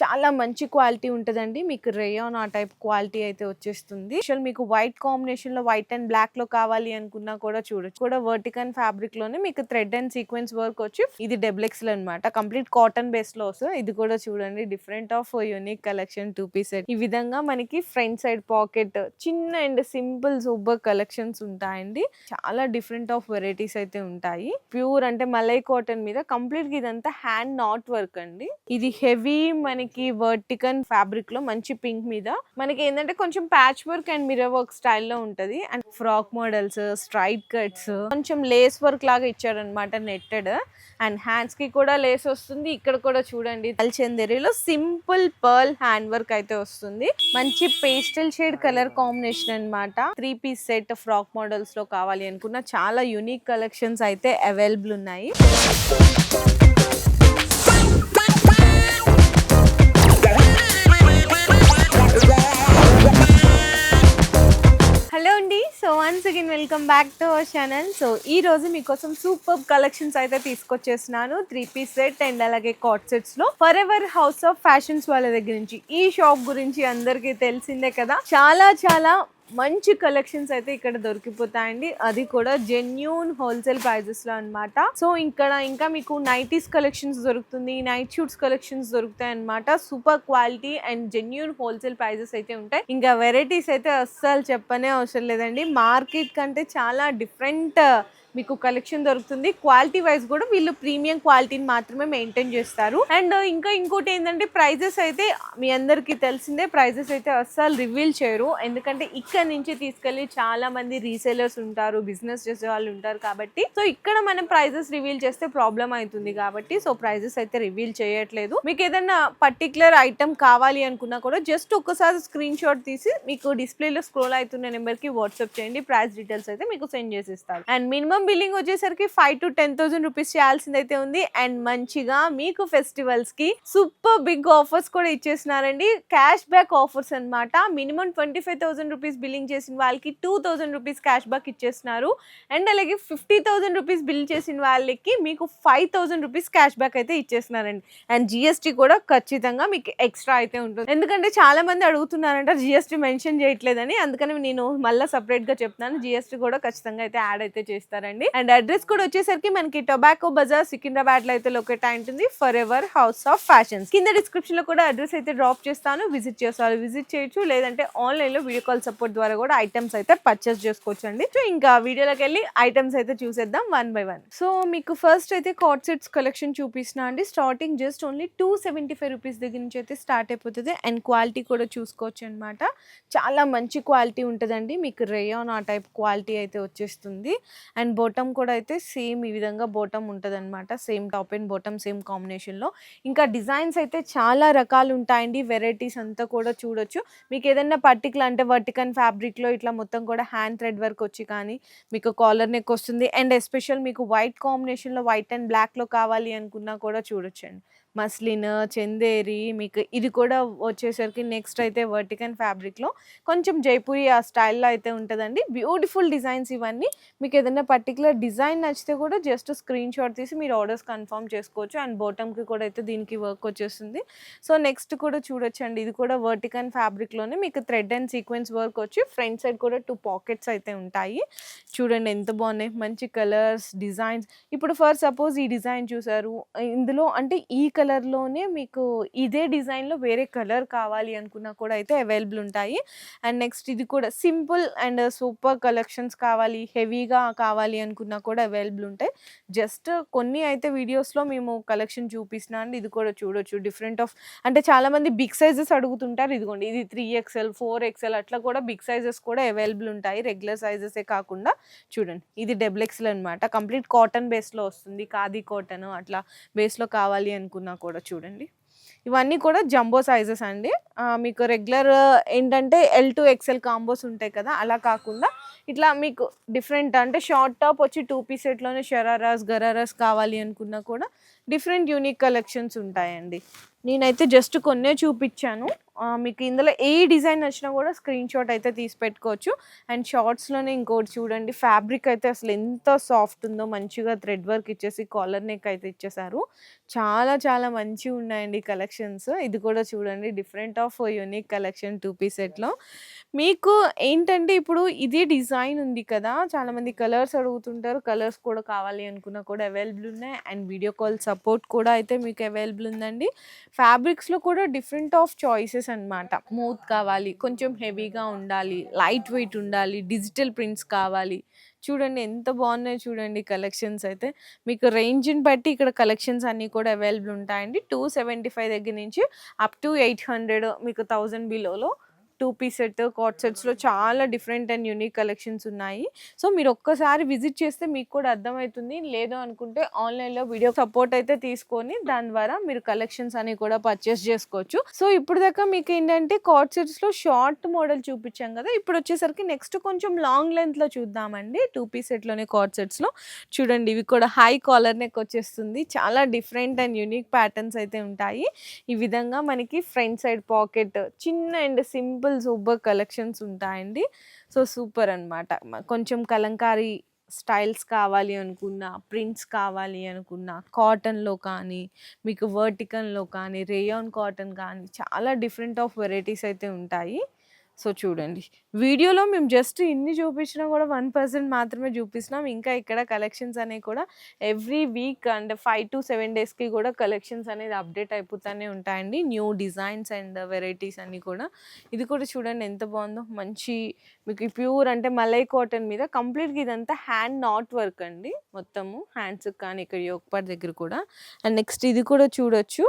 చాలా మంచి క్వాలిటీ ఉంటదండి. మీకు రేయాన్ ఆ టైప్ క్వాలిటీ అయితే వచ్చేస్తుంది. అసలు మీకు వైట్ కాంబినేషన్ లో వైట్ అండ్ బ్లాక్ లో కావాలి అనుకున్నా కూడా చూడొచ్చు. కూడా వర్టికన్ ఫ్యాబ్రిక్ లోనే మీకు థ్రెడ్ అండ్ సీక్వెన్స్ వర్క్ వచ్చి ఇది డెబ్లెక్స్ అన్నమాట. కంప్లీట్ కాటన్ బేస్ లో వస్తుంది. ఇది కూడా చూడండి different of unique collection 2 piece set. ఈ విధంగా మనకి ఫ్రంట్ సైడ్ పాకెట్ చిన్న అండ్ సింపుల్ సూపర్ కలెక్షన్స్ ఉంటాయండి. చాలా డిఫరెంట్ ఆఫ్ వెరైటీస్ అయితే ఉంటాయి. ప్యూర్ అంటే మలై కాటన్ మీద కంప్లీట్ గా ఇదంతా హ్యాండ్ నాట్ వర్క్ అండి. ఇది హెవీ మనకి వర్టికన్ ఫ్యాబ్రిక్ లో మంచి పింక్ మీద మనకి ఏంటంటే కొంచెం patch work and mirror work స్టైల్లో ఉంటది. And frock models, straight cuts, కొంచెం లేస్ వర్క్ లాగా ఇచ్చారనమాట నెట్టెడ్. అండ్ హ్యాండ్స్ కి కూడా లేస్ వస్తుంది. ఇక్కడ కూడా చూడండి చందేరిలో సింపుల్ పర్ల్ హ్యాండ్ వర్క్ అయితే వస్తుంది. మంచి పేస్టల్ షేడ్ కలర్ కాంబినేషన్ అన్నమాట. 3 పీస్ సెట్ ఫ్రాక్ మోడల్స్ లో కావాలి అనుకున్న చాలా యూనిక్ కలెక్షన్స్ అయితే అవైలబుల్ ఉన్నాయి. హలో అండి, so once again welcome back to our channel. So ఈ రోజు మీకోసం సూపర్ కలెక్షన్స్ అయితే తీసుకొచ్చేస్తున్నాను. 3 పీస్ సెట్ అండ్ అలాగే కాట్ సెట్స్ లో for ever house of fashions వాళ్ళ దగ్గర నుంచి. ఈ షాప్ గురించి అందరికీ తెలిసిందే కదా, చాలా మంచి కలెక్షన్స్ అయితే ఇక్కడ దొరికిపోతాయండి. అది కూడా జెన్యూన్ హోల్సేల్ ప్రైజెస్ లో అన్నమాట. సో ఇక్కడ ఇంకా మీకు నైటీస్ కలెక్షన్స్ దొరుకుతుంది, నైట్ షూట్స్ కలెక్షన్స్ దొరుకుతాయి అన్నమాట. Super quality and genuine wholesale prices అయితే ఉంటాయి. ఇంకా వెరైటీస్ అయితే అస్సలు చెప్పనే అవసరం లేదండి. మార్కెట్ కంటే చాలా డిఫరెంట్ మీకు కలెక్షన్ దొరుకుతుంది. క్వాలిటీ వైజ్ కూడా వీళ్ళు ప్రీమియం క్వాలిటీని మాత్రమే మెయింటైన్ చేస్తారు. అండ్ ఇంకోటి ఏంటంటే ప్రైజెస్ అయితే మీ అందరికి తెలిసిందే, ప్రైజెస్ అయితే అస్సలు రివీల్ చేయరు. ఎందుకంటే ఇక్కడ నుంచి తీసుకెళ్లి చాలా మంది రీసేలర్స్ ఉంటారు, బిజినెస్ చేసే వాళ్ళు ఉంటారు కాబట్టి. సో ఇక్కడ మనం ప్రైజెస్ రివీల్ చేస్తే ప్రాబ్లం అవుతుంది కాబట్టి సో ప్రైజెస్ అయితే రివీల్ చేయట్లేదు. మీకు ఏదైనా పర్టికులర్ ఐటమ్ కావాలి అనుకున్నా కూడా జస్ట్ ఒక్కసారి స్క్రీన్ షాట్ తీసి మీకు డిస్ప్లేలో స్క్రోల్ అవుతున్న నెంబర్ కి వాట్సాప్ చేయండి. ప్రైస్ డీటెయిల్స్ అయితే మీకు సెండ్ చేసిస్తారు. అండ్ మినిమం బిల్లింగ్ వచ్చేసరికి 5,000 to 10,000 రూపీస్ చేయాల్సింది అయితే ఉంది. అండ్ మంచిగా మీకు ఫెస్టివల్స్ కి సూపర్ బిగ్ ఆఫర్స్ కూడా ఇచ్చేస్తున్నారండి. క్యాష్ బ్యాక్ ఆఫర్స్ అన్నమాట. మినిమం 25,000 రూపీస్ బిల్లింగ్ చేసిన వాళ్ళకి 2,000 రూపీస్ క్యాష్ బ్యాక్ ఇచ్చేస్తున్నారు. అండ్ అలాగే 50,000 రూపీస్ బిల్ చేసిన వాళ్ళకి మీకు 5,000 రూపీస్ క్యాష్ బ్యాక్ అయితే ఇచ్చేస్తున్నారండి. అండ్ జిఎస్టీ కూడా ఖచ్చితంగా మీకు ఎక్స్ట్రా అయితే ఉంటుంది. ఎందుకంటే చాలా మంది అడుగుతున్నారంట జిఎస్టీ మెన్షన్ చేయట్లేదని, అందుకని నేను మళ్ళీ సపరేట్ గా చెప్తున్నాను. జిఎస్టీ కూడా ఖచ్చితంగా అయితే యాడ్ అయితే చేస్తారండి. అండ్ అడ్రస్ కూడా వచ్చేసరికి మనకి టొబాకో బజార్ సికింద్రాబాద్ లో అయితే లొకేట్ అయి ఉంటుంది. For ever house of fashions కింద డిస్క్రిప్షన్ లో కూడా అడ్రస్ అయితే డ్రాప్ చేస్తాను. విజిట్ చేస్తారు, విజిట్ చేయొచ్చు. లేదంటే ఆన్లైన్ లో వీడియో కాల్ సపోర్ట్ ద్వారా కూడా ఐటమ్స్ అయితే పర్చేస్ చేసుకోవచ్చు అండి. సో ఇంకా వీడియోలోకి వెళ్ళి ఐటమ్స్ అయితే చూసేద్దాం వన్ బై వన్. సో మీకు ఫస్ట్ అయితే కాట్ సెట్స్ కలెక్షన్ చూపిస్తున్నా అండి. స్టార్టింగ్ జస్ట్ ఓన్లీ 275 రూపీస్ దగ్గర నుంచి అయితే స్టార్ట్ అయిపోతుంది. అండ్ క్వాలిటీ కూడా చూసుకోవచ్చు అనమాట. చాలా మంచి క్వాలిటీ ఉంటుందండి. మీకు రేయాన్ ఆ టైప్ క్వాలిటీ అయితే వచ్చేస్తుంది. అండ్ బాటమ్ కూడా అయితే సేమ్ ఈ విధంగా బాటమ్ ఉంటుంది అనమాట. Same top and bottom same కాంబినేషన్లో. ఇంకా డిజైన్స్ అయితే చాలా రకాలు ఉంటాయండి. వెరైటీస్ అంతా కూడా చూడొచ్చు. మీకు ఏదైనా పర్టికులర్ అంటే వర్టికన్ ఫ్యాబ్రిక్లో ఇట్లా మొత్తం కూడా హ్యాండ్ థ్రెడ్ వర్క్ వచ్చి కానీ మీకు కాలర్ నెక్ వస్తుంది. అండ్ ఎస్పెషల్ మీకు వైట్ కాంబినేషన్లో వైట్ అండ్ బ్లాక్లో కావాలి అనుకున్నా కూడా చూడొచ్చండి. మస్లిన్, చందేరి, మీకు ఇది కూడా వచ్చేసరికి నెక్స్ట్ అయితే వర్టికన్ ఫ్యాబ్రిక్లో కొంచెం జైపూరి ఆ స్టైల్లో అయితే ఉంటుందండి. బ్యూటిఫుల్ డిజైన్స్ ఇవన్నీ. మీకు ఏదైనా పర్టికులర్ డిజైన్ నచ్చితే కూడా జస్ట్ స్క్రీన్ షాట్ తీసి మీరు ఆర్డర్స్ కన్ఫర్మ్ చేసుకోవచ్చు. అండ్ బాటమ్కి కూడా అయితే దీనికి వర్క్ వచ్చేస్తుంది. సో నెక్స్ట్ కూడా చూడొచ్చండి. ఇది కూడా వర్టికన్ ఫ్యాబ్రిక్లోనే మీకు థ్రెడ్ అండ్ సీక్వెన్స్ వర్క్ వచ్చి ఫ్రంట్ సైడ్ కూడా 2 పాకెట్స్ అయితే ఉంటాయి. చూడండి ఎంత బాగున్నాయి, మంచి కలర్స్, డిజైన్స్. ఇప్పుడు ఫర్ సపోజ్ ఈ డిజైన్ చూసారు, ఇందులో అంటే ఈ కలర్లోనే మీకు ఇదే డిజైన్లో వేరే కలర్ కావాలి అనుకున్నా కూడా అయితే అవైలబుల్ ఉంటాయి. అండ్ నెక్స్ట్ ఇది కూడా సింపుల్ అండ్ సూపర్ కలెక్షన్స్ కావాలి, హెవీగా కావాలి అనుకున్నా కూడా అవైలబుల్ ఉంటాయి. జస్ట్ కొన్ని అయితే వీడియోస్లో మేము కలెక్షన్ చూపిస్తున్నా అండి. ఇది కూడా చూడొచ్చు. డిఫరెంట్ ఆఫ్ అంటే చాలామంది బిగ్ సైజెస్ అడుగుతుంటారు. ఇదిగోండి ఇది 3XL 4XL అట్లా కూడా బిగ్ సైజెస్ కూడా అవైలబుల్ ఉంటాయి. రెగ్యులర్ సైజెసే కాకుండా చూడండి ఇది డబుల్ అనమాట. కంప్లీట్ కాటన్ బేస్లో వస్తుంది. ఖాదీ కాటన్ అట్లా బేస్లో కావాలి అనుకున్నా కూడా చూడండి. ఇవన్నీ కూడా జంబో సైజెస్ అండి. మీకు రెగ్యులర్ ఏంటంటే L2XL కాంబోస్ ఉంటాయి కదా, అలా కాకుండా ఇట్లా మీకు డిఫరెంట్ అంటే షార్ట్ టాప్ వచ్చి 2 పీస్ సెట్లోనే షరారాస్, గరారాస్ కావాలి అనుకున్నా కూడా డిఫరెంట్ యూనిక్ కలెక్షన్స్ ఉంటాయండి. నేనైతే జస్ట్ కొన్నే చూపించాను. మీకు ఇందులో ఏ డిజైన్ నచ్చినా కూడా స్క్రీన్ షాట్ అయితే తీసి పెట్టుకోవచ్చు. అండ్ షార్ట్స్‌లోనే ఇంకోటి చూడండి, ఫ్యాబ్రిక్ అయితే అసలు ఎంత సాఫ్ట్ ఉందో, మంచిగా థ్రెడ్ వర్క్ ఇచ్చేసి కాలర్ నెక్ అయితే ఇచ్చేసారు. చాలా చాలా మంచిగా ఉన్నాయండి కలెక్షన్స్. ఇది కూడా చూడండి, different of unique collection 2 piece సెట్‌లో. మీకు ఏంటంటే ఇప్పుడు ఇదే డిజైన్ ఉంది కదా! చాలామంది కలర్స్ అడుగుతుంటారు. కలర్స్ కూడా కావాలి అనుకున్నా కూడా అవైలబుల్ ఉన్నాయి. అండ్ వీడియో కాల్ సపోర్ట్ కూడా అయితే మీకు అవైలబుల్ ఉందండి. ఫ్యాబ్రిక్స్‌లో కూడా డిఫరెంట్ ఆఫ్ చాయిసెస్ అన్నమాట. స్మూత్ కావాలి, కొంచెం హెవీగా ఉండాలి, లైట్ వెయిట్ ఉండాలి, డిజిటల్ ప్రింట్స్ కావాలి. చూడండి ఎంత బాగున్నాయో చూడండి కలెక్షన్స్ అయితే. మీకు రేంజ్‌ని బట్టి ఇక్కడ కలెక్షన్స్ అన్నీ కూడా అవైలబుల్ ఉంటాయండి. 275 దగ్గర నుంచి అప్ టు 800 మీకు 1000 బిలోలో 2 పీస్ సెట్, కార్డ్ సెట్స్‌లో చాలా డిఫరెంట్ అండ్ యూనిక్ కలెక్షన్స్ ఉన్నాయి. సో మీరు ఒక్కసారి విజిట్ చేస్తే మీకు కూడా అర్థమవుతుంది. లేదు అనుకుంటే ఆన్‌లైన్‌లో వీడియో సపోర్ట్ అయితే తీసుకొని దాని ద్వారా మీరు కలెక్షన్స్ అనేవి కూడా పర్చేస్ చేసుకోవచ్చు. సో ఇప్పటిదాకా మీకు ఏంటంటే కార్డ్ సెట్స్‌లో షార్ట్ మోడల్ చూపించాం కదా! ఇప్పుడు వచ్చేసరికి నెక్స్ట్ కొంచెం లాంగ్ లెంగ్త్‌లో చూద్దామండి. 2 పీస్ సెట్‌లోనే కార్డ్ సెట్స్‌లో చూడండి, ఇవి కూడా హై కాలర్ నెక్ వచ్చేస్తుంది. చాలా డిఫరెంట్ అండ్ యూనిక్ ప్యాటర్న్స్ అయితే ఉంటాయి. ఈ విధంగా మనకి ఫ్రంట్ సైడ్ పాకెట్ చిన్న అండ్ సింపుల్ సూపర్ కలెక్షన్స్ ఉంటాయండి. సో సూపర్ అన్నమాట. కొంచెం కలంకారీ స్టైల్స్ కావాలి అనుకున్నా, ప్రింట్స్ కావాలి అనుకున్నా, కాటన్‌లో కానీ, మీకు వర్టికల్‌లో కానీ, రేయాన్ కాటన్ కానీ చాలా డిఫరెంట్ ఆఫ్ వెరైటీస్ అయితే ఉంటాయి. సో చూడండి, వీడియోలో మేము జస్ట్ ఇన్ని చూపించినా కూడా 1% మాత్రమే చూపిస్తున్నాం. ఇంకా ఇక్కడ కలెక్షన్స్ అనేవి కూడా ఎవ్రీ వీక్ అండ్ 5-7 డేస్కి కూడా కలెక్షన్స్ అనేది అప్డేట్ అయిపోతూనే ఉంటాయండి. న్యూ డిజైన్స్ అండ్ వెరైటీస్ అన్నీ కూడా. ఇది కూడా చూడండి ఎంత బాగుందో, మంచి మీకు ప్యూర్ అంటే మలై కాటన్ మీద కంప్లీట్గా ఇదంతా హ్యాండ్ నాట్ వర్క్ అండి. మొత్తము హ్యాండ్స్కి కానీ ఇక్కడ యోక్ పార్ట్ దగ్గర కూడా. అండ్ నెక్స్ట్ ఇది కూడా చూడొచ్చు,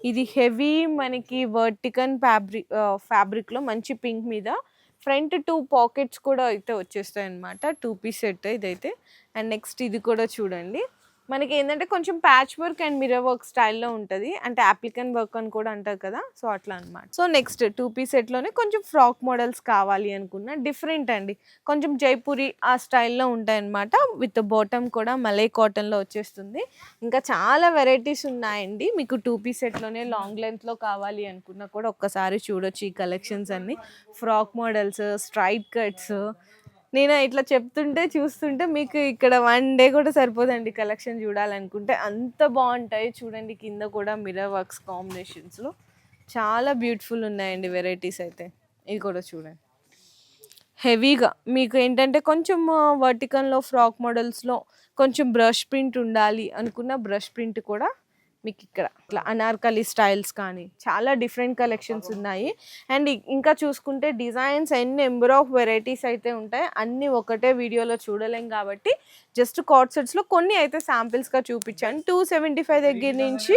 ఇది హెవీ మనకి వర్టికన్ ఫ్యాబ్రిక్లో మంచి పింక్ మీద ఫ్రంట్ 2 పాకెట్స్ కూడా అయితే వచ్చేస్తాయి అన్నమాట. 2 పీస్ సెట్ ఇదైతే. అండ్ నెక్స్ట్ ఇది కూడా చూడండి, మనకి ఏంటంటే కొంచెం patch work and mirror work స్టైల్లో ఉంటుంది. అంటే అప్లికన్ వర్క్ అని కూడా అంటారు కదా, సో అట్లా అనమాట. సో నెక్స్ట్ 2 పీస్ సెట్లోనే కొంచెం ఫ్రాక్ మోడల్స్ కావాలి అనుకున్న డిఫరెంట్ అండి, కొంచెం జైపూరి ఆ స్టైల్లో ఉంటాయన్నమాట. విత్ బాటమ్ కూడా మలై కాటన్లో వచ్చేస్తుంది. ఇంకా చాలా వెరైటీస్ ఉన్నాయండి. మీకు 2 పీస్ సెట్లోనే లాంగ్ లెంత్లో కావాలి అనుకున్నా కూడా ఒక్కసారి చూడొచ్చు ఈ కలెక్షన్స్ అన్ని. ఫ్రాక్ మోడల్స్, స్ట్రైట్ కట్స్, నేను ఇట్లా చెప్తుంటే చూస్తుంటే మీకు ఇక్కడ 1 డే కూడా సరిపోదండి కలెక్షన్ చూడాలనుకుంటే, అంత బాగుంటాయి. చూడండి కింద కూడా మిర్రర్ వర్క్స్ కాంబినేషన్స్లో చాలా బ్యూటిఫుల్ ఉన్నాయండి వెరైటీస్ అయితే. ఇది కూడా చూడండి, హెవీగా మీకు ఏంటంటే కొంచెం వర్టికల్లో ఫ్రాక్ మోడల్స్లో కొంచెం బ్రష్ ప్రింట్ ఉండాలి అనుకున్న బ్రష్ ప్రింట్ కూడా మీకు ఇక్కడ ఇట్లా అనార్కలి స్టైల్స్ కానీ చాలా డిఫరెంట్ కలెక్షన్స్ ఉన్నాయి. అండ్ ఇంకా చూసుకుంటే designs and number of varieties అయితే ఉంటాయి. అన్నీ ఒకటే వీడియోలో చూడలేం కాబట్టి జస్ట్ కార్డ్ సెట్స్లో కొన్ని అయితే శాంపిల్స్గా చూపించాను. 275 దగ్గర నుంచి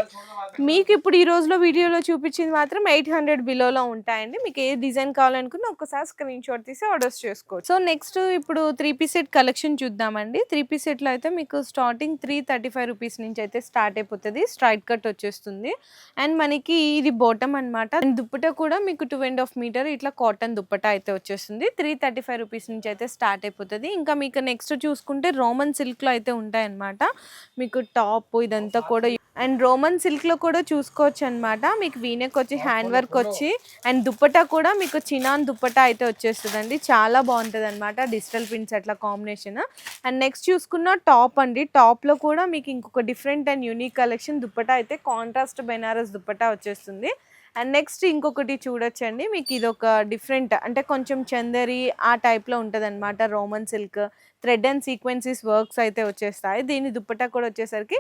మీకు ఇప్పుడు ఈ రోజులో వీడియోలో చూపించింది మాత్రం 800 బిలోలో ఉంటాయండి. మీకు ఏ డిజైన్ కావాలనుకున్నా ఒక్కసారి స్క్రీన్ షాట్ తీసి ఆర్డర్స్ చేసుకోవచ్చు. సో నెక్స్ట్ ఇప్పుడు 3 పీస్ సెట్ కలెక్షన్ చూద్దామండి. 3 పీస్ సెట్లో అయితే మీకు స్టార్టింగ్ 335 రూపీస్ నుంచి అయితే స్టార్ట్ అయిపోతుంది. స్ట్రైట్ కట్ వచ్చేస్తుంది. అండ్ మనకి ఇది బాటమ్ అనమాట. అండ్ దుప్పట కూడా మీకు 2.5 మీటర్ ఇట్లా కాటన్ దుప్పట అయితే వచ్చేస్తుంది. 335 రూపీస్ నుంచి అయితే స్టార్ట్ అయిపోతుంది. ఇంకా మీకు నెక్స్ట్ చూసుకుంటే రోమన్ సిల్క్లో అయితే ఉంటాయన్నమాట. మీకు టాప్ ఇదంతా కూడా అండ్ రోమన్ సిల్క్లో కూడా చూసుకోవచ్చు అనమాట. మీకు వీనెక్ వచ్చి హ్యాండ్ వర్క్ వచ్చి అండ్ దుప్పటా కూడా మీకు చినాన్ దుప్పటా అయితే వచ్చేస్తుందండి. చాలా బాగుంటుంది అనమాట, డిజిటల్ ప్రింట్స్ అట్లా కాంబినేషన్. అండ్ నెక్స్ట్ చూసుకున్న టాప్ అండి. టాప్లో కూడా మీకు ఇంకొక different and unique collection dupatta అయితే కాంట్రాస్ట్ బెనారస్ దుప్పటా వచ్చేస్తుంది. అండ్ నెక్స్ట్ ఇంకొకటి చూడొచ్చండి, మీకు ఇది ఒక డిఫరెంట్ అంటే కొంచెం చందరి ఆ టైప్లో ఉంటుంది అనమాట. Roman silk thread and sequences works అయితే వచ్చేస్తాయి. దీని దుప్పటా కూడా వచ్చేసరికి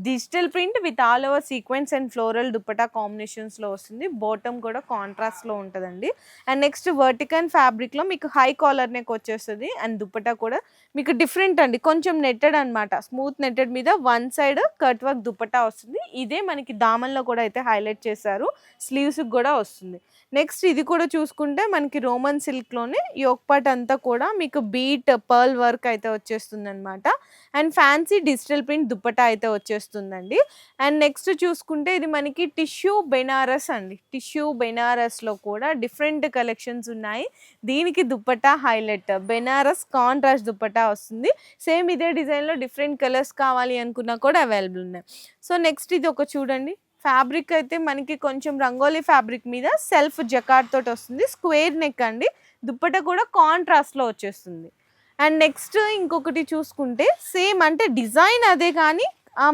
digital print with all over sequence and floral dupatta కాంబినేషన్స్లో వస్తుంది. బాటమ్ కూడా కాంట్రాస్ట్లో ఉంటుందండి. అండ్ నెక్స్ట్ వర్టికన్ ఫ్యాబ్రిక్లో మీకు హై కాలర్ నెక్ వచ్చేస్తుంది. అండ్ దుప్పటా కూడా మీకు డిఫరెంట్ అండి, కొంచెం నెట్టెడ్ అనమాట. స్మూత్ నెట్టెడ్ మీద 1 సైడ్ కట్ వర్క్ దుప్పటా వస్తుంది. ఇదే మనకి దామన్లో కూడా అయితే హైలైట్ చేశారు. స్లీవ్స్కి కూడా వస్తుంది. నెక్స్ట్ ఇది కూడా చూసుకుంటే మనకి రోమన్ సిల్క్లోనే యోక్ పార్ట్ అంతా కూడా మీకు బీట్ పర్ల్ వర్క్ అయితే వచ్చేస్తుంది అనమాట. And fancy digital print dupatta అయితే వచ్చేస్తుందండి. అండ్ నెక్స్ట్ చూసుకుంటే ఇది మనకి టిష్యూ బెనారస్ అండి. టిష్యూ బెనారస్లో కూడా డిఫరెంట్ కలెక్షన్స్ ఉన్నాయి. దీనికి దుప్పటా హైలైట్ బెనారస్ కాంట్రాస్ట్ దుప్పటా వస్తుంది. సేమ్ ఇదే డిజైన్లో డిఫరెంట్ కలర్స్ కావాలి అనుకున్నా కూడా అవైలబుల్ ఉన్నాయి. సో నెక్స్ట్ ఇది ఒక చూడండి, ఫ్యాబ్రిక్ అయితే మనకి కొంచెం రంగోలీ ఫ్యాబ్రిక్ మీద సెల్ఫ్ జకార్డ్ తోటి వస్తుంది. స్క్వేర్ నెక్ అండి. దుప్పట కూడా కాంట్రాస్ట్లో వచ్చేస్తుంది. అండ్ నెక్స్ట్ ఇంకొకటి చూసుకుంటే సేమ్ అంటే డిజైన్ అదే కానీ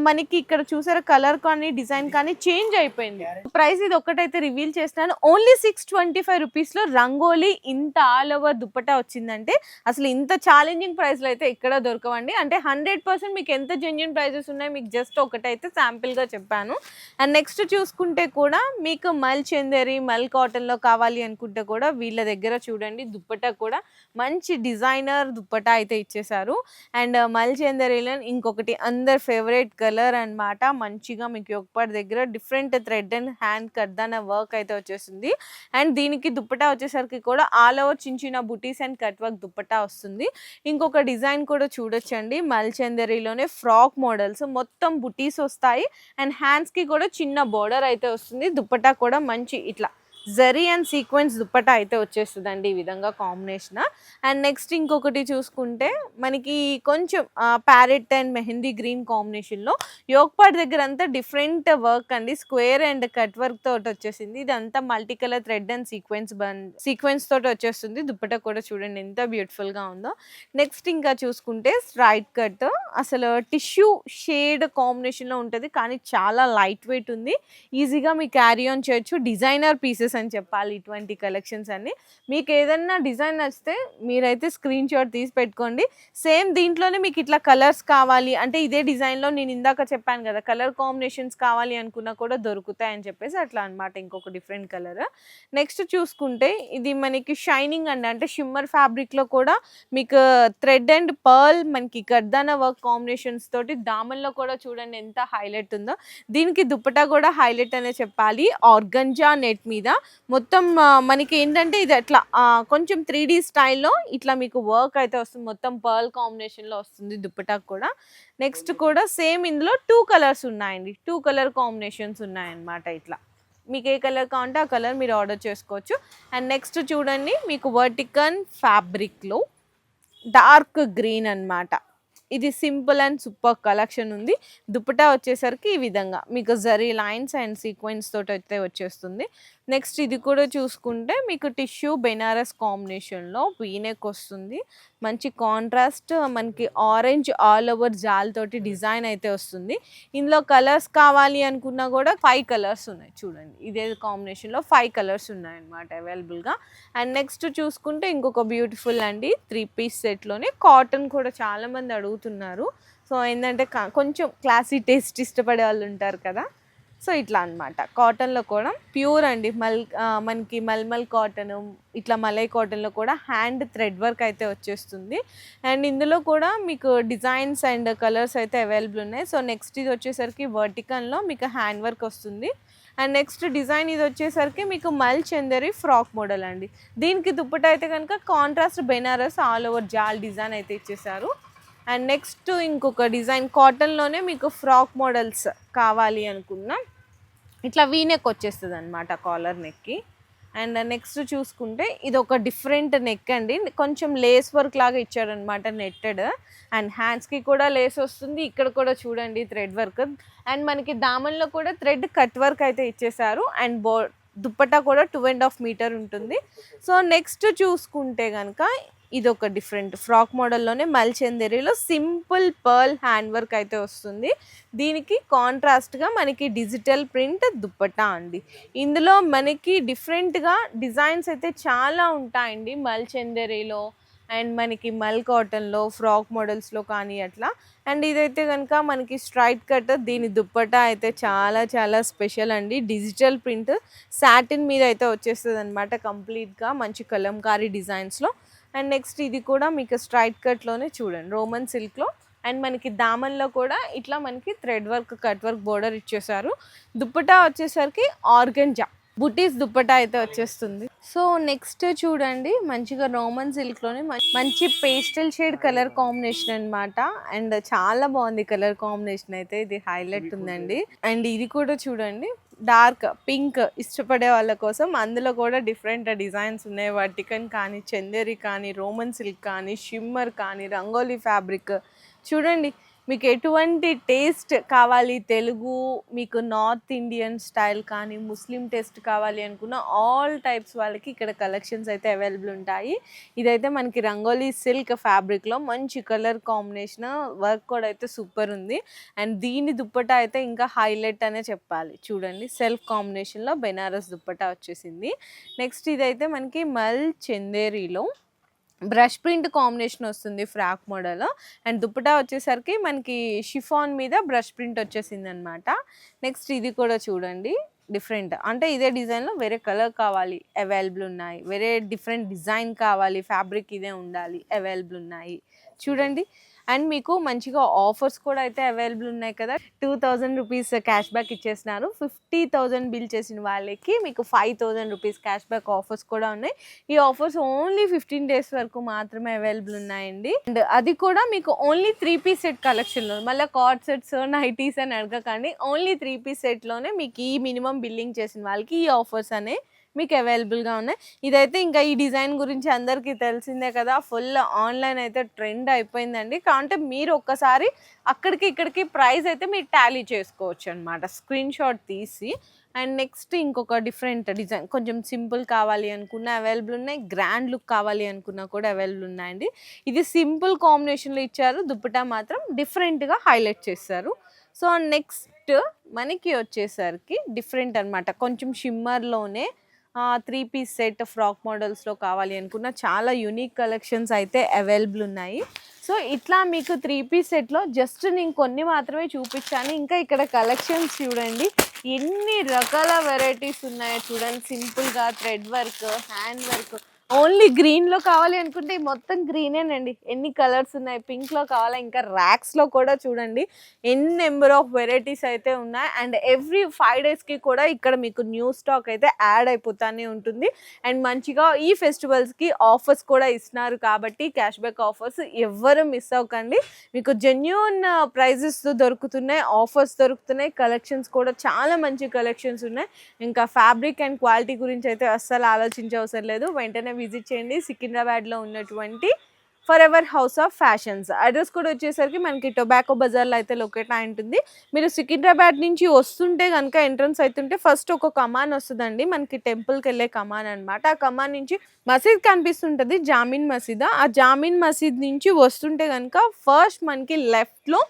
మనకి ఇక్కడ చూసారా కలర్ కానీ డిజైన్ కానీ చేంజ్ అయిపోయింది. ప్రైస్ ఇది ఒకటైతే రివీల్ చేస్తున్నాను. ఓన్లీ 625 రూపీస్లో రంగోలీ ఇంత ఆల్ ఓవర్ దుప్పటా వచ్చిందంటే అసలు ఇంత ఛాలెంజింగ్ ప్రైస్లో అయితే ఎక్కడ దొరకవండి. అంటే 100% మీకు ఎంత జెన్యూన్ ప్రైజెస్ ఉన్నాయి మీకు జస్ట్ ఒకటైతే శాంపిల్గా చెప్పాను. అండ్ నెక్స్ట్ చూసుకుంటే కూడా మీకు మల్ చందేరి మల్ కాటన్లో కావాలి అనుకుంటే కూడా వీళ్ళ దగ్గర చూడండి దుప్పటా కూడా మంచి డిజైనర్ దుప్పటా అయితే ఇచ్చేసారు. అండ్ మల్ చందేరిలో ఇంకొకటి అందరి ఫేవరెట్ కలర్ అన్నమాట. మంచిగా మీకు యోగపాట్ దగ్గర డిఫరెంట్ థ్రెడ్ అండ్ హ్యాండ్ కర్దాన వర్క్ అయితే వచ్చేసింది. అండ్ దీనికి దుప్పటా వచ్చేసరికి కూడా ఆల్ ఓవర్ చిన్న చిన్న బుటీస్ అండ్ కట్ వర్క్ దుప్పటా వస్తుంది. ఇంకొక డిజైన్ కూడా చూడొచ్చండి మల్చందరిలోనే ఫ్రాక్ మోడల్స్ మొత్తం బుటీస్ వస్తాయి. అండ్ హ్యాండ్స్కి కూడా చిన్న బోర్డర్ అయితే వస్తుంది. దుప్పటా కూడా మంచి ఇట్లా జరీ అండ్ సీక్వెన్స్ దుప్పటా అయితే వచ్చేస్తుందండి ఈ విధంగా కాంబినేషన్. అండ్ నెక్స్ట్ ఇంకొకటి చూసుకుంటే మనకి కొంచెం ప్యారెట్ అండ్ మెహందీ గ్రీన్ కాంబినేషన్లో యోగపాట్ దగ్గర అంతా డిఫరెంట్ వర్క్ అండి. స్క్వేర్ అండ్ కట్ వర్క్ తోటి వచ్చేసింది. ఇదంతా multi colour thread and sequence తోటి వచ్చేస్తుంది. దుప్పటా కూడా చూడండి ఎంత బ్యూటిఫుల్గా ఉందో. నెక్స్ట్ ఇంకా చూసుకుంటే స్ట్రైట్ కట్ అసలు టిష్యూ షేడ్ కాంబినేషన్లో ఉంటుంది కానీ చాలా లైట్ వెయిట్ ఉంది. ఈజీగా మీ క్యారీ ఆన్ చేయొచ్చు. డిజైనర్ పీసెస్ అని చెప్పాలి ఇటువంటి కలెక్షన్స్ అన్ని. మీకు ఏదన్నా డిజైన్ నచ్చితే మీరైతే స్క్రీన్ షాట్ తీసి పెట్టుకోండి. సేమ్ దీంట్లోనే మీకు ఇట్లా కలర్స్ కావాలి అంటే ఇదే డిజైన్లో నేను ఇందాక చెప్పాను కదా కలర్ కాంబినేషన్స్ కావాలి అనుకున్నా కూడా దొరుకుతాయి అని చెప్పేసి అట్లా అనమాట. ఇంకొక డిఫరెంట్ కలర్. నెక్స్ట్ చూసుకుంటే ఇది మనకి షైనింగ్ అండి అంటే షిమ్మర్ ఫ్యాబ్రిక్లో కూడా మీకు థ్రెడ్ అండ్ పర్ల్ మనకి గర్దాన వర్క్ కాంబినేషన్స్ తోటి దామన్లో కూడా చూడండి ఎంత హైలైట్ ఉందో. దీనికి దుప్పటా కూడా హైలైట్ అనే చెప్పాలి. ఆర్గంజా నెట్ మీద మొత్తం మనకి ఏంటంటే ఇది అట్లా కొంచెం 3D స్టైల్లో ఇట్లా మీకు వర్క్ అయితే వస్తుంది. మొత్తం పర్ల్ కాంబినేషన్లో వస్తుంది దుప్పటాకు కూడా. నెక్స్ట్ కూడా సేమ్ ఇందులో 2 కలర్స్ ఉన్నాయండి. 2 కలర్ కాంబినేషన్స్ ఉన్నాయన్నమాట. ఇట్లా మీకు ఏ కలర్ కావాలంటే ఆ కలర్ మీరు ఆర్డర్ చేసుకోవచ్చు. అండ్ నెక్స్ట్ చూడండి మీకు వర్టికన్ ఫ్యాబ్రిక్లో డార్క్ గ్రీన్ అన్నమాట. ఇది సింపుల్ అండ్ సూపర్ కలెక్షన్ ఉంది. దుప్పటా వచ్చేసరికి ఈ విధంగా మీకు జరీ లైన్స్ అండ్ సీక్వెన్స్ తోటి అయితే వచ్చేస్తుంది. నెక్స్ట్ ఇది కూడా చూసుకుంటే మీకు టిష్యూ బెనారస్ కాంబినేషన్లో వీనెక్ వస్తుంది. మంచి కాంట్రాస్ట్ మనకి ఆరెంజ్ ఆల్ ఓవర్ జాల్ తోటి డిజైన్ అయితే వస్తుంది. ఇందులో కలర్స్ కావాలి అనుకున్నా కూడా 5 కలర్స్ ఉన్నాయి చూడండి. ఇదే కాంబినేషన్లో 5 కలర్స్ ఉన్నాయన్నమాట అవైలబుల్గా. అండ్ నెక్స్ట్ చూసుకుంటే ఇంకొక బ్యూటిఫుల్ అండి 3 పీస్ సెట్లోనే కాటన్ కూడా చాలామంది అడుగుతున్నారు. సో ఏంటంటే కొంచెం క్లాసీ టేస్ట్ ఇష్టపడే వాళ్ళు ఉంటారు కదా. సో ఇట్లా అనమాట. కాటన్లో కూడా ప్యూర్ అండి మనకి మల్మల్ కాటన్ ఇట్లా మలై కాటన్లో కూడా హ్యాండ్ థ్రెడ్ వర్క్ అయితే వచ్చేస్తుంది. అండ్ ఇందులో కూడా మీకు డిజైన్స్ అండ్ కలర్స్ అయితే అవైలబుల్ ఉన్నాయి. సో నెక్స్ట్ ఇది వచ్చేసరికి వర్టికన్లో మీకు హ్యాండ్ వర్క్ వస్తుంది. అండ్ నెక్స్ట్ డిజైన్ ఇది వచ్చేసరికి మీకు మల్ చందరి ఫ్రాక్ మోడల్ అండి. దీనికి దుప్పట అయితే కనుక కాంట్రాస్ట్ బెనారస్ ఆల్ ఓవర్ జాల్ డిజైన్ అయితే ఇచ్చేసారు. అండ్ నెక్స్ట్ ఇంకొక డిజైన్ కాటన్లోనే మీకు ఫ్రాక్ మోడల్స్ కావాలి అనుకున్నా ఇట్లా వీనెక్ వచ్చేస్తుంది అనమాట కాలర్ నెక్కి. అండ్ నెక్స్ట్ చూసుకుంటే ఇది ఒక డిఫరెంట్ నెక్ అండి. కొంచెం లేస్ వర్క్ లాగా ఇచ్చారనమాట నెట్టెడ్. అండ్ హ్యాండ్స్కి కూడా లేస్ వస్తుంది. ఇక్కడ కూడా చూడండి థ్రెడ్ వర్క్. అండ్ మనకి దామన్లో కూడా థ్రెడ్ కట్ వర్క్ అయితే ఇచ్చేసారు. అండ్ దుప్పట్టా కూడా 2.5 మీటర్ ఉంటుంది. సో నెక్స్ట్ చూసుకుంటే కనుక ఇది ఒక డిఫరెంట్ ఫ్రాక్ మోడల్లోనే మల్చందేరిలో సింపుల్ పర్ల్ హ్యాండ్ వర్క్ అయితే వస్తుంది. దీనికి కాంట్రాస్ట్గా మనకి డిజిటల్ ప్రింట్ దుప్పట్టా అండి. ఇందులో మనకి డిఫరెంట్గా డిజైన్స్ అయితే చాలా ఉంటాయండి మల్చందేరిలో అండ్ మనకి మల్ కాటన్లో ఫ్రాక్ మోడల్స్లో కానీ అట్లా. అండ్ ఇదైతే కనుక మనకి స్ట్రైట్ కట్. దీని దుప్పట్టా అయితే చాలా చాలా స్పెషల్ అండి. డిజిటల్ ప్రింట్ సాటిన్ మీద అయితే వచ్చేస్తుంది అనమాట కంప్లీట్గా మంచి కలంకారీ డిజైన్స్లో. అండ్ నెక్స్ట్ ఇది కూడా మీకు స్ట్రైట్ కట్లోనే చూడండి రోమన్ సిల్క్లో. అండ్ మనకి దామన్లో కూడా ఇట్లా మనకి thread work cut work border ఇచ్చేసారు. దుప్పటా వచ్చేసరికి ఆర్గంజా బుటీస్ దుప్పటా అయితే వచ్చేస్తుంది. సో నెక్స్ట్ చూడండి మంచిగా రోమన్ సిల్క్లోనే మంచి పేస్టల్ షేడ్ కలర్ కాంబినేషన్ అనమాట. అండ్ చాలా బాగుంది కలర్ కాంబినేషన్ అయితే. ఇది హైలైట్ ఉందండి. అండ్ ఇది కూడా చూడండి డార్క్ పింక్ ఇష్టపడే వాళ్ళ కోసం అందులో కూడా డిఫరెంట్ డిజైన్స్ ఉన్నాయి. వర్టికన్ కానీ చందేరి కానీ రోమన్ సిల్క్ కానీ షిమ్మర్ కానీ రంగోలీ ఫ్యాబ్రిక్ చూడండి మీకు ఎటువంటి టేస్ట్ కావాలి, తెలుగు మీకు నార్త్ ఇండియన్ స్టైల్ కానీ ముస్లిం టేస్ట్ కావాలి అనుకున్న ఆల్ టైప్స్ వాళ్ళకి ఇక్కడ కలెక్షన్స్ అయితే అవైలబుల్ ఉంటాయి. ఇదైతే మనకి రంగోలీ సిల్క్ ఫ్యాబ్రిక్లో మంచి కలర్ కాంబినేషన్, వర్క్ కూడా అయితే సూపర్ ఉంది. అండ్ దీని దుప్పటా అయితే ఇంకా హైలైట్ అనే చెప్పాలి. చూడండి సెల్ఫ్ కాంబినేషన్లో బెనారస్ దుప్పటా వచ్చేసింది. నెక్స్ట్ ఇదైతే మనకి మల్ చందేరీలో బ్రష్ ప్రింట్ కాంబినేషన్ వస్తుంది ఫ్రాక్ మోడల్. అండ్ దుప్పటా వచ్చేసరికి మనకి షిఫాన్ మీద బ్రష్ ప్రింట్ వచ్చేసింది అనమాట. నెక్స్ట్ ఇది కూడా చూడండి డిఫరెంట్, అంటే ఇదే డిజైన్లో వేరే కలర్ కావాలి అవైలబుల్ ఉన్నాయి, వేరే డిఫరెంట్ డిజైన్ కావాలి, ఫ్యాబ్రిక్ ఇదే ఉండాలి అవైలబుల్ ఉన్నాయి. చూడండి అండ్ మీకు మంచిగా ఆఫర్స్ కూడా అయితే అవైలబుల్ ఉన్నాయి కదా. 2000 రూపీస్ క్యాష్ బ్యాక్ ఇచ్చేసినారు. 50,000 బిల్ చేసిన వాళ్ళకి మీకు 5,000 రూపీస్ క్యాష్ బ్యాక్ ఆఫర్స్ కూడా ఉన్నాయి. ఈ ఆఫర్స్ ఓన్లీ 15 డేస్ వరకు మాత్రమే అవైలబుల్ ఉన్నాయండి. అండ్ అది కూడా మీకు ఓన్లీ 3 పీస్ సెట్ కలెక్షన్లో, మళ్ళీ కార్డ్ సెట్స్ నైటీస్ అని అడగకండి, ఓన్లీ 3 పీస్ సెట్లోనే మీకు ఈ మినిమం బిల్లింగ్ చేసిన వాళ్ళకి ఈ ఆఫర్స్ అనేవి మీకు అవైలబుల్గా ఉన్నాయి. ఇదైతే ఇంకా ఈ డిజైన్ గురించి అందరికీ తెలిసిందే కదా, ఫుల్ ఆన్లైన్ అయితే ట్రెండ్ అయిపోయిందండి. కాబట్టి మీరు ఒక్కసారి అక్కడికి ఇక్కడికి ప్రైస్ అయితే మీరు టాలీ చేసుకోవచ్చు అనమాట, స్క్రీన్ షాట్ తీసి. అండ్ నెక్స్ట్ ఇంకొక డిఫరెంట్ డిజైన్, కొంచెం సింపుల్ కావాలి అనుకున్న అవైలబుల్ ఉన్నాయి, గ్రాండ్ లుక్ కావాలి అనుకున్నా కూడా అవైలబుల్ ఉన్నాయండి. ఇది సింపుల్ కాంబినేషన్లో ఇచ్చారు, దుప్పటా మాత్రం డిఫరెంట్గా హైలైట్ చేశారు. సో నెక్స్ట్ మనకి వచ్చేసరికి డిఫరెంట్ అనమాట, కొంచెం షిమ్మర్లోనే 3 పీస్ సెట్ ఫ్రాక్ మోడల్స్లో కావాలి అనుకున్న చాలా యూనిక్ కలెక్షన్స్ అయితే అవైలబుల్ ఉన్నాయి. సో ఇట్లా మీకు 3 పీస్ సెట్లో జస్ట్ నేను కొన్ని మాత్రమే చూపించాను. ఇంకా ఇక్కడ కలెక్షన్స్ చూడండి ఎన్ని రకాల వెరైటీస్ ఉన్నాయో చూడండి. సింపుల్గా thread work, hand work, only గ్రీన్లో కావాలి అనుకుంటే మొత్తం గ్రీనేనండి. ఎన్ని కలర్స్ ఉన్నాయి, పింక్లో కావాలా, ఇంకా ర్యాక్స్లో కూడా చూడండి ఎన్ని నెంబర్ ఆఫ్ వెరైటీస్ అయితే ఉన్నాయి. అండ్ ఎవ్రీ 5 డేస్కి కూడా ఇక్కడ మీకు న్యూ స్టాక్ అయితే యాడ్ అయిపోతూనే ఉంటుంది. అండ్ మంచిగా ఈ ఫెస్టివల్స్కి ఆఫర్స్ కూడా ఇస్తున్నారు కాబట్టి క్యాష్ బ్యాక్ ఆఫర్స్ ఎవ్వరూ మిస్ అవ్వకండి. మీకు జెన్యూన్ ప్రైజెస్ దొరుకుతున్నాయి, ఆఫర్స్ దొరుకుతున్నాయి, కలెక్షన్స్ కూడా చాలా మంచి కలెక్షన్స్ ఉన్నాయి. ఇంకా ఫ్యాబ్రిక్ అండ్ క్వాలిటీ గురించి అయితే అస్సలు ఆలోచించే అవసరం లేదు, వెంటనే విజిట్ చేయండి. సికింద్రాబాద్లో ఉన్నటువంటి for ever house of fashions. Address కూడా వచ్చేసరికి మనకి టొబాకో బజార్లో అయితే లొకేట్ అయి ఉంటుంది. మీరు సికింద్రాబాద్ నుంచి వస్తుంటే కనుక ఎంట్రన్స్ అవుతుంటే ఫస్ట్ ఒక కమాన్ వస్తుందండి, మనకి టెంపుల్కి వెళ్ళే కమాన్ అనమాట. ఆ కమాన్ నుంచి మసీద్ కనిపిస్తుంటుంది, జామీన్ మసీద్. ఆ జామీన్ మసీద్ నుంచి వస్తుంటే కనుక ఫస్ట్ మనకి లెఫ్ట్లో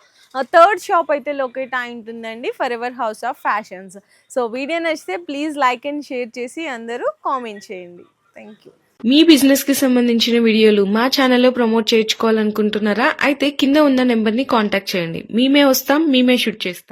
3rd షాప్ అయితే లొకేట్ అయి ఉంటుందండి, for ever house of fashions. So video నచ్చితే ప్లీజ్ లైక్ అండ్ షేర్ చేసి అందరూ కామెంట్ చేయండి. Thank you. మీ బిజినెస్ కి సంబంధించిన వీడియోలు మా ఛానల్లో ప్రమోట్ చేయించుకోవాలనుకుంటున్నారా? అయితే కింద ఉన్న నెంబర్ ని కాంటాక్ట్ చేయండి. మేమే వస్తాం, మేమే షూట్ చేస్తాం.